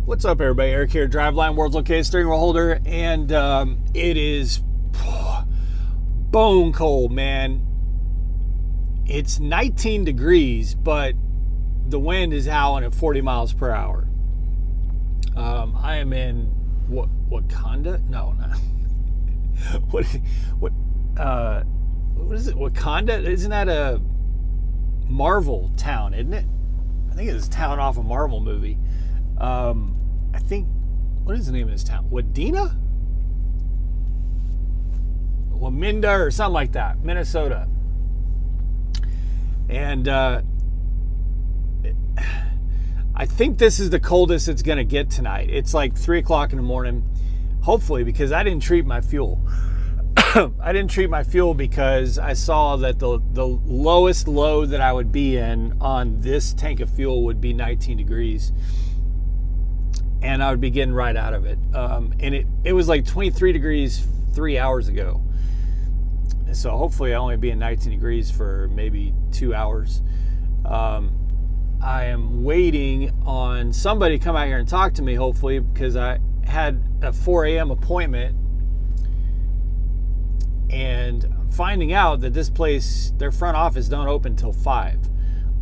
What's up, everybody? Eric here, Driveline World's OK steering wheel holder, and it is bone cold, man. It's 19 degrees, but the wind is howling at 40 miles per hour. I am in Wakanda? No, not what is it? Wakanda? Isn't that a Marvel town? Isn't it? I think it's a town off a Marvel movie. I think, what is the name of this town? Wadena? Waminda or something like that, Minnesota. And I think this is the coldest it's going to get tonight. It's like 3 o'clock in the morning, hopefully, because I didn't treat my fuel. I didn't treat my fuel because I saw that the lowest load that I would be in on this tank of fuel would be 19 degrees. And I would be getting right out of it. And it was like 23 degrees 3 hours ago. And so hopefully I'll only be in 19 degrees for maybe 2 hours. I am waiting on somebody to come out here and talk to me, hopefully, because I had a 4 a.m. appointment. And I'm finding out that this place, their front office don't open till 5.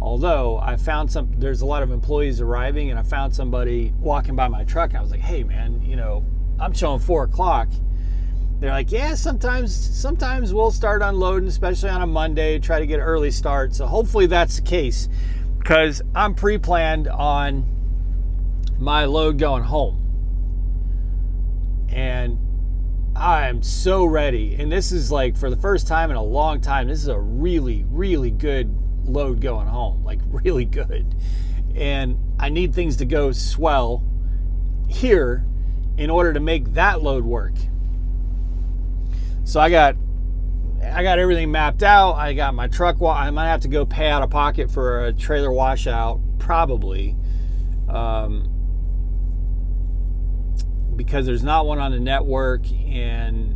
Although I found there's a lot of employees arriving, and I found somebody walking by my truck. I was like, hey man, I'm showing 4 o'clock. They're like, yeah, sometimes we'll start unloading, especially on a Monday, try to get an early start. So hopefully that's the case, because I'm pre-planned on my load going home. And I'm so ready. And this is like, for the first time in a long time, this is a really, really good load going home, like really good. And I need things to go swell here in order to make that load work. So I got everything mapped out. I got my truck. I might have to go pay out of pocket for a trailer washout, probably, because there's not one on the network, and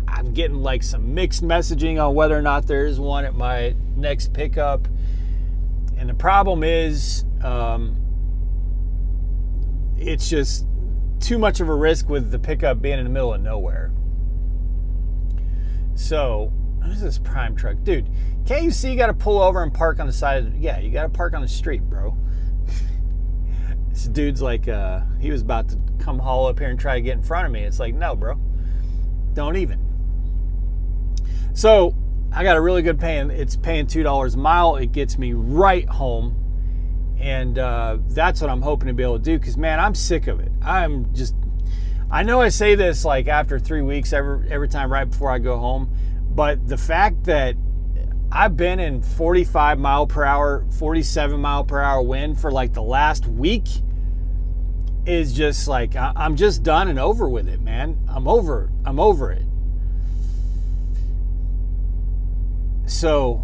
I'm getting like some mixed messaging on whether or not there is one at my next pickup. And the problem is, it's just too much of a risk with the pickup being in the middle of nowhere. So, what is this prime truck? Dude, can't you see you got to pull over and park on the side? Yeah, you got to park on the street, bro. This dude's like, he was about to come haul up here and try to get in front of me. It's like, no, bro. Don't even. So I got a really good paying. It's paying $2 a mile. It gets me right home. And that's what I'm hoping to be able to do, because, man, I'm sick of it. I know I say this like after 3 weeks every time right before I go home. But the fact that I've been in 45 mile per hour, 47 mile per hour wind for like the last week is just like, I'm just done and over with it, man. I'm over it. So,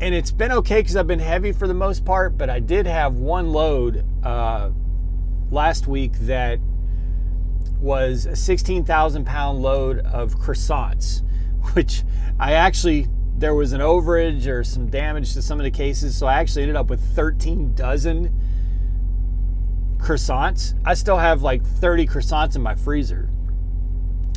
and it's been okay because I've been heavy for the most part, but I did have one load last week that was a 16,000 pound load of croissants, which there was an overage or some damage to some of the cases, so I actually ended up with 13 dozen croissants. I still have like 30 croissants in my freezer.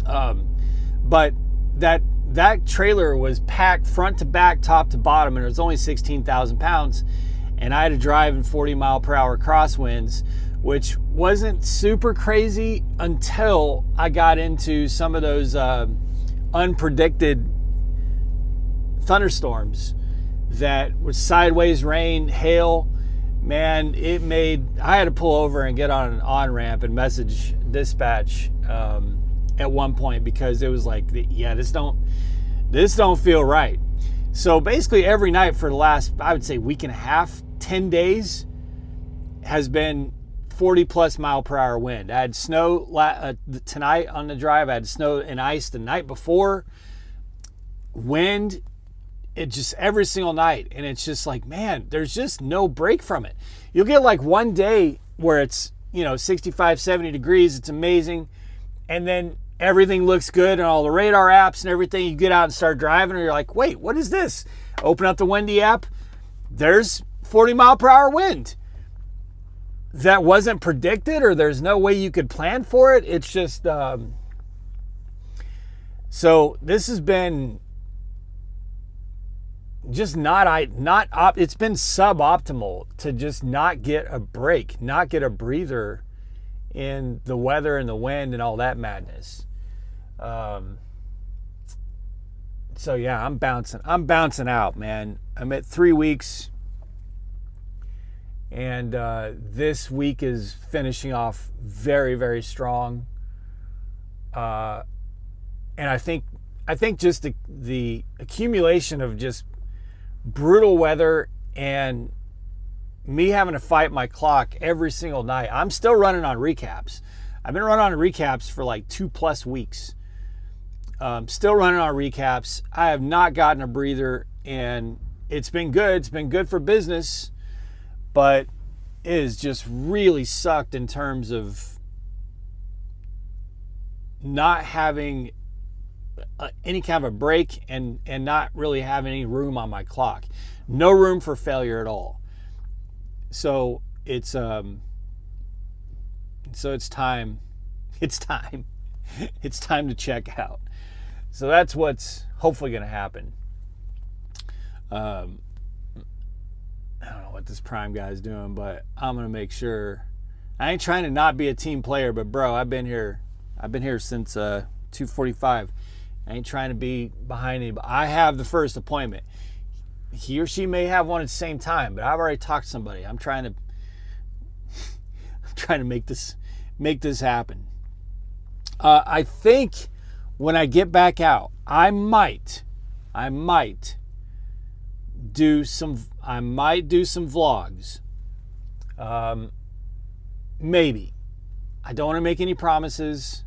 But that trailer was packed front to back, top to bottom, and it was only 16,000 pounds. And I had to drive in 40 mile per hour crosswinds, which wasn't super crazy until I got into some of those unpredicted thunderstorms that was sideways rain, hail. Man, I had to pull over and get on an on-ramp and message dispatch at one point, because it was like, yeah, this don't feel right. So basically every night for the last, I would say, week and a half, 10 days has been 40 plus mile per hour wind. I had snow tonight on the drive. I had snow and ice the night before. Wind, it just every single night. And it's just like, man, there's just no break from it. You'll get like one day where it's, 65, 70 degrees. It's amazing. And then everything looks good and all the radar apps and everything. You get out and start driving and you're like, wait, what is this? Open up the Windy app. There's 40 mile per hour wind. that wasn't predicted, or there's no way you could plan for it. It's just so this has been just it's been suboptimal to just not get a break, not get a breather in the weather and the wind and all that madness. So yeah, I'm bouncing out, man. I'm at 3 weeks, and this week is finishing off very, very strong. And I think just the accumulation of just brutal weather and me having to fight my clock every single night. I'm still running on recaps. I've been running on recaps for like 2+ weeks. Still running on recaps. I have not gotten a breather, and it's been good. It's been good for business, but it has just really sucked in terms of not having any kind of a break and not really having any room on my clock. No room for failure at all. So it's time. It's time to check out. So that's what's hopefully going to happen. I don't know what this Prime guy is doing, but I'm going to make sure. I ain't trying to not be a team player, but bro, I've been here since 2:45. I ain't trying to be behind anybody. I have the first appointment. He or she may have one at the same time, but I've already talked to somebody. I'm trying to make this happen. I think when I get back out, I might do some vlogs. Maybe. I don't want to make any promises.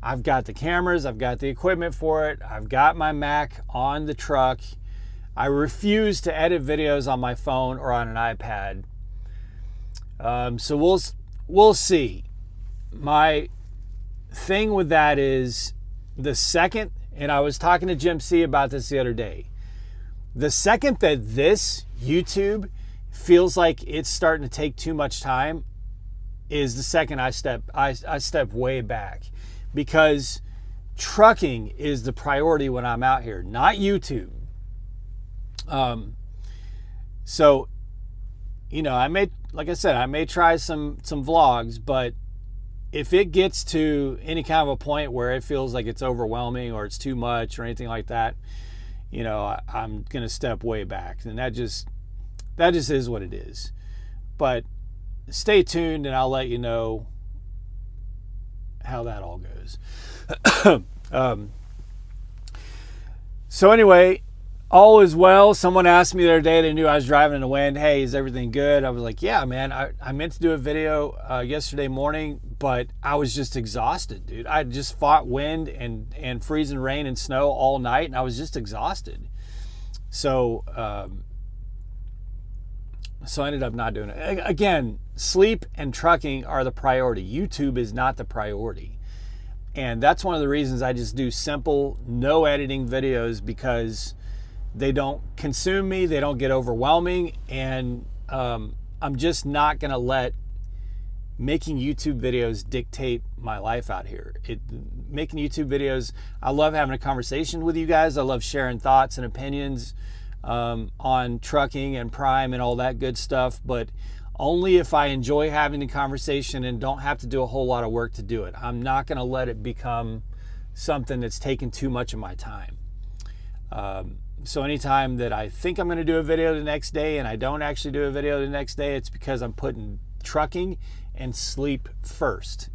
I've got the cameras, I've got the equipment for it, I've got my Mac on the truck. I refuse to edit videos on my phone or on an iPad. So we'll see. My thing with that is the second, and I was talking to Jim C about this the other day, the second that this YouTube feels like it's starting to take too much time is the second I step way back. Because trucking is the priority when I'm out here, not YouTube. So, I may try some vlogs, but if it gets to any kind of a point where it feels like it's overwhelming or it's too much or anything like that, I'm gonna step way back, and that just is what it is. But stay tuned, and I'll let you know how that all goes. So anyway, all is well. Someone asked me the other day, they knew I was driving in the wind, hey, is everything good? I was like, yeah, man, I meant to do a video yesterday morning, but I was just exhausted, dude. I just fought wind and freezing rain and snow all night, and I was just exhausted. So I ended up not doing it. Again, sleep and trucking are the priority. YouTube is not the priority. And that's one of the reasons I just do simple, no editing videos, because they don't consume me, they don't get overwhelming, and I'm just not gonna let making YouTube videos dictate my life out here. Making YouTube videos, I love having a conversation with you guys. I love sharing thoughts and opinions on trucking and Prime and all that good stuff, but only if I enjoy having the conversation and don't have to do a whole lot of work to do it. I'm not going to let it become something that's taking too much of my time. So anytime that I think I'm going to do a video the next day and I don't actually do a video the next day, it's because I'm putting trucking and sleep first.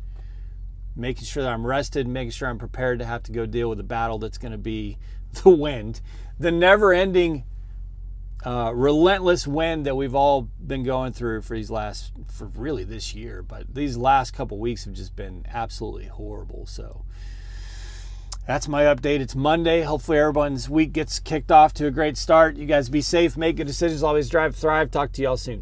Making sure that I'm rested, making sure I'm prepared to have to go deal with the battle that's going to be the wind. The never-ending relentless wind that we've all been going through for really this year, but these last couple weeks have just been absolutely horrible. So that's my update. It's Monday. Hopefully everyone's week gets kicked off to a great start. You guys be safe, make good decisions, always drive, thrive. Talk to y'all soon.